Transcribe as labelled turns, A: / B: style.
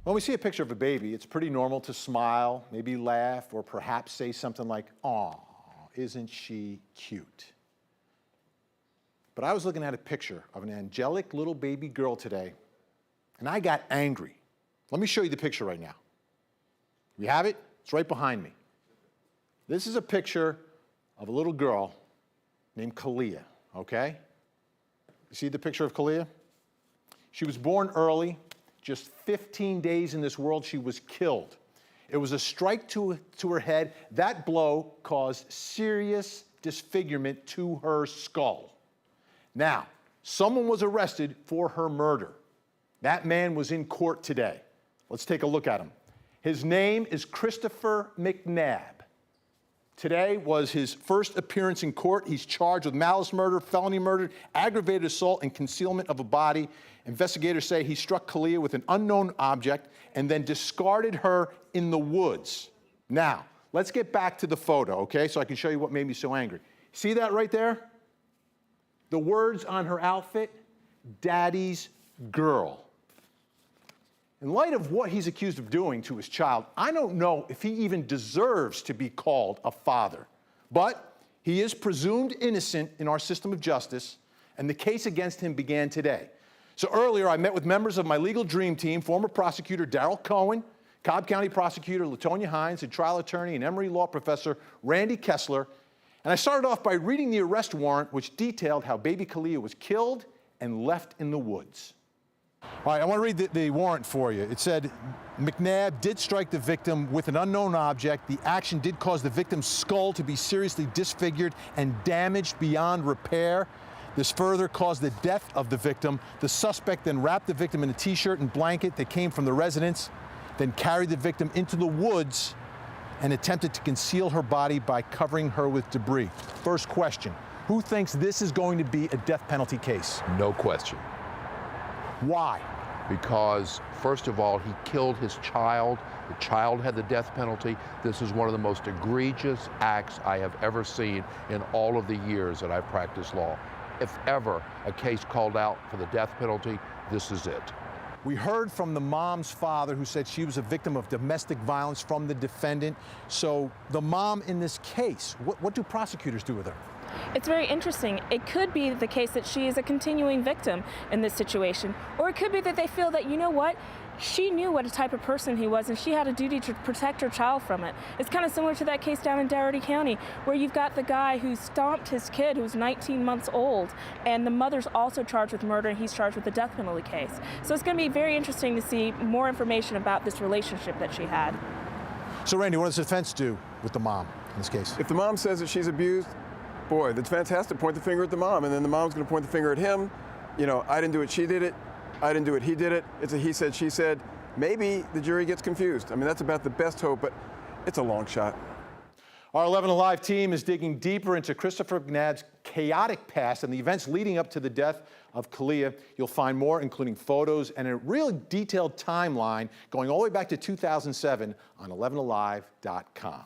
A: When we see a picture of a baby, it's pretty normal to smile, maybe laugh, or perhaps say something like, "Aw, isn't she cute?" But I was looking at a picture of an angelic little baby girl today, and I got angry. Let me show you the picture right now. You have it? It's right behind me. This is a picture of a little girl named Kalia, okay? You see the picture of Kalia? She was born early. Just 15 days in this world, she was killed. It was a strike to her head. That blow caused serious disfigurement to her skull. Now, someone was arrested for her murder. That man was in court today. Let's take a look at him. His name is Christopher McNabb. Today was his first appearance in court. He's charged with malice murder, felony murder, aggravated assault, and concealment of a body. Investigators say he struck Kalia with an unknown object and then discarded her in the woods. Now, let's get back to the photo, okay, so I can show you what made me so angry. See that right there? The words on her outfit, "Daddy's girl." In light of what he's accused of doing to his child, I don't know if he even deserves to be called a father. But he is presumed innocent in our system of justice, and the case against him began today. So earlier, I met with members of my legal dream team, former prosecutor Darrell Cohen, Cobb County prosecutor LaTonya Hines, and trial attorney and Emory Law professor Randy Kessler. And I started off by reading the arrest warrant, which detailed how baby Kalia was killed and left in the woods. All right, I want to read the warrant for you. It said, McNabb did strike the victim with an unknown object. The action did cause the victim's skull to be seriously disfigured and damaged beyond repair. This further caused the death of the victim. The suspect then wrapped the victim in a T-shirt and blanket that came from the residence, then carried the victim into the woods and attempted to conceal her body by covering her with debris. First question, who thinks this is going to be a death penalty case?
B: No question.
A: Why?
B: Because, first of all, he killed his child. The child had the death penalty. This is one of the most egregious acts I have ever seen in all of the years that I've practiced law. If ever a case called out for the death penalty, this is it.
A: We heard from the mom's father who said she was a victim of domestic violence from the defendant. So the mom in this case, what do prosecutors do with her?
C: It's very interesting. It could be the case that she is a continuing victim in this situation, or it could be that they feel that, you know what, she knew what a type of person he was and she had a duty to protect her child from it. It's kind of similar to that case down in Dougherty County where you've got the guy who stomped his kid who's 19 months old, and the mother's also charged with murder and he's charged with the death penalty case. So it's going to be very interesting to see more information about this relationship that she had.
A: So Randy, what does the defense do with the mom in this case?
D: If the mom says that she's abused, boy, the defense has to point the finger at the mom, and then the mom's going to point the finger at him. You know, I didn't do it, she did it. I didn't do it, he did it. It's a he said, she said. Maybe the jury gets confused. I mean, that's about the best hope, but it's a long shot.
A: Our 11 Alive team is digging deeper into Christopher McNabb's chaotic past and the events leading up to the death of Kalia. You'll find more, including photos and a really detailed timeline going all the way back to 2007 on 11alive.com.